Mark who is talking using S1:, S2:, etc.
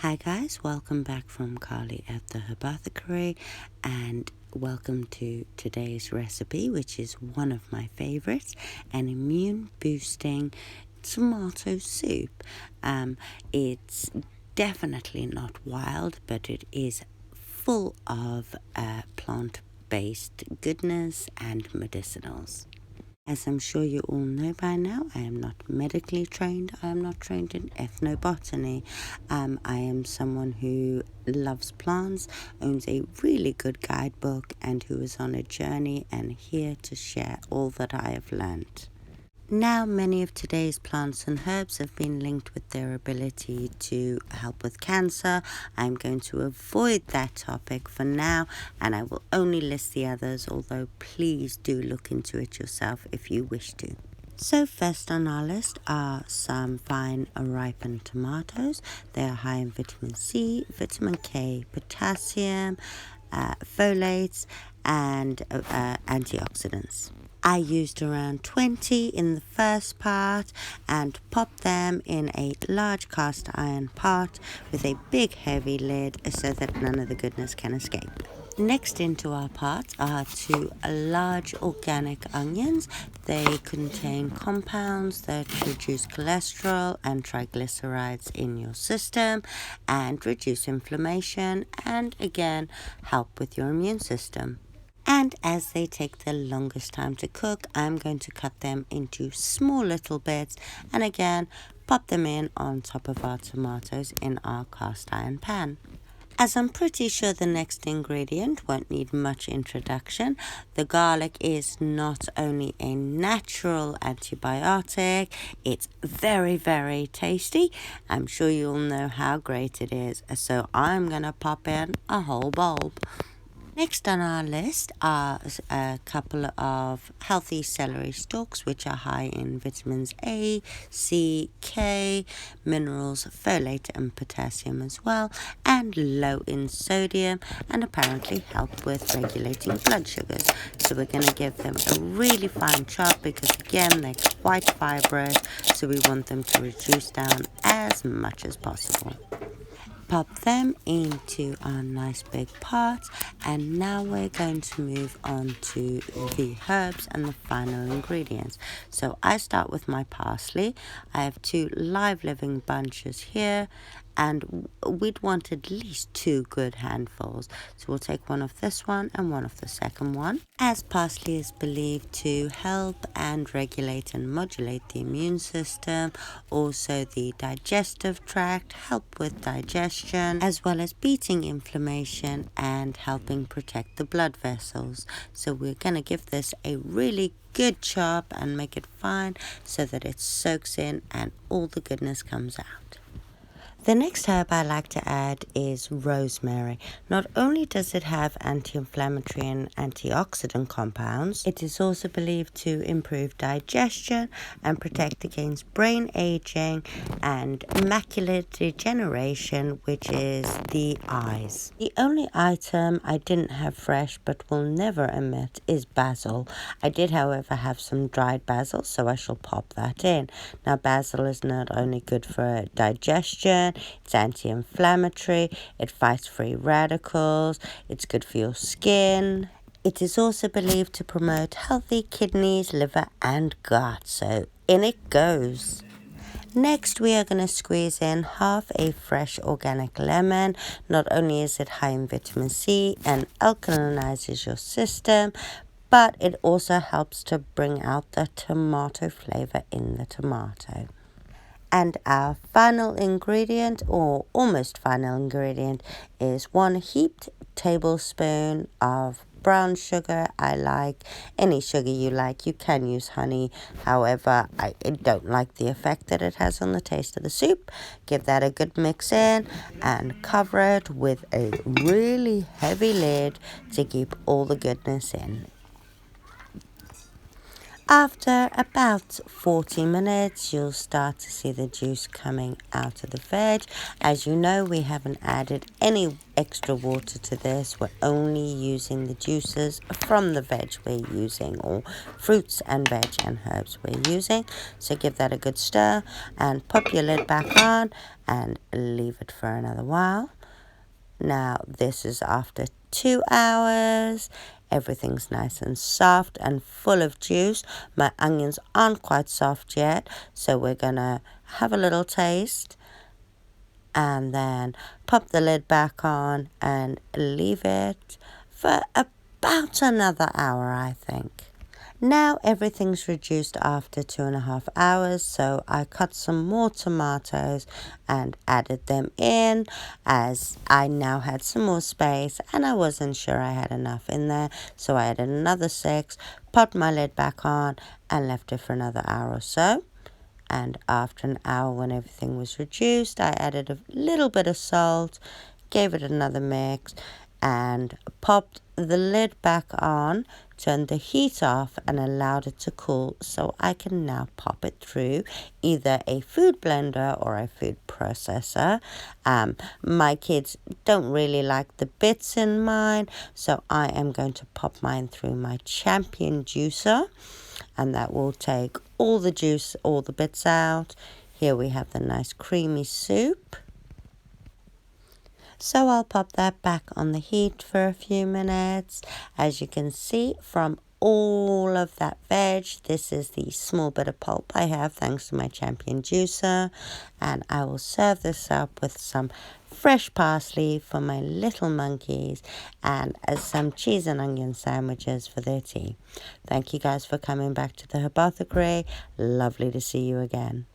S1: Hi guys, welcome back from Carly at the Herbathicary, and welcome to today's recipe, which is one of my favorites, an immune boosting tomato soup. It's definitely not wild, but it is full of plant-based goodness and medicinals. As I'm sure you all know by now, I am not medically trained. I am not trained in ethnobotany. I am someone who loves plants, owns a really good guidebook, and who is on a journey and here to share all that I have learned. Now, many of today's plants and herbs have been linked with their ability to help with cancer. I'm going to avoid that topic for now, and I will only list the others, although please do look into it yourself if you wish to. So first on our list are some fine ripened tomatoes. They are high in vitamin C, vitamin K, potassium, folates, and antioxidants. I used around 20 in the first part and popped them in a large cast iron pot with a big heavy lid so that none of the goodness can escape. Next into our pot are two large organic onions. They contain compounds that reduce cholesterol and triglycerides in your system and reduce inflammation and again help with your immune system. And as they take the longest time to cook, I'm going to cut them into small little bits and again pop them in on top of our tomatoes in our cast iron pan. As I'm pretty sure the next ingredient won't need much introduction, the garlic is not only a natural antibiotic, it's very, very tasty. I'm sure you'll know how great it is, so I'm gonna pop in a whole bulb. Next on our list are a couple of healthy celery stalks, which are high in vitamins A, C, K, minerals, folate and potassium as well, and low in sodium, and apparently help with regulating blood sugars. So we're going to give them a really fine chop because again they're quite fibrous, so we want them to reduce down as much as possible. Pop them into our nice big pot, and now we're going to move on to the herbs and the final ingredients. So I start with my parsley. I have two live living bunches here, and we'd want at least two good handfuls. So we'll take one of this one and one of the second one. As parsley is believed to help and regulate and modulate the immune system, also the digestive tract, help with digestion, as well as beating inflammation and helping protect the blood vessels. So we're going to give this a really good chop and make it fine so that it soaks in and all the goodness comes out. The next herb I like to add is rosemary. Not only does it have anti-inflammatory and antioxidant compounds, it is also believed to improve digestion and protect against brain aging and macular degeneration, which is the eyes. The only item I didn't have fresh but will never omit is basil. I did, however, have some dried basil, so I shall pop that in. Now, basil is not only good for digestion, it's anti-inflammatory, it fights free radicals, it's good for your skin. It is also believed to promote healthy kidneys, liver and gut, so in it goes. Next, we are going to squeeze in half a fresh organic lemon. Not only is it high in vitamin C and alkalinizes your system, but it also helps to bring out the tomato flavor in the tomato. And our final ingredient, or almost final ingredient, is 1 heaped tablespoon of brown sugar. I like any sugar you like. You can use honey. However, I don't like the effect that it has on the taste of the soup. Give that a good mix in and cover it with a really heavy lid to keep all the goodness in. After about 40 minutes, you'll start to see the juice coming out of the veg. As you know, we haven't added any extra water to this. We're only using the juices from the veg we're using, or fruits and veg and herbs we're using. So give that a good stir and pop your lid back on and leave it for another while. Now, this is after 2 hours. Everything's nice and soft and full of juice. My onions aren't quite soft yet, so we're going to have a little taste and then pop the lid back on and leave it for about another hour, I think. Now everything's reduced after 2.5 hours, so I cut some more tomatoes and added them in, as I now had some more space and I wasn't sure I had enough in there, so I added another 6, popped my lid back on and left it for another hour or so. And after an hour, when everything was reduced, I added a little bit of salt, gave it another mix, and popped the lid back on, turned the heat off and allowed it to cool, so I can now pop it through either a food blender or a food processor. My kids don't really like the bits in mine, so I am going to pop mine through my Champion juicer, and that will take all the juice, all the bits out. Here we have the nice creamy soup. So I'll pop that back on the heat for a few minutes. As you can see from all of that veg, this is the small bit of pulp I have thanks to my Champion juicer. And I will serve this up with some fresh parsley for my little monkeys and some cheese and onion sandwiches for their tea. Thank you guys for coming back to the Herbothacary. Lovely to see you again.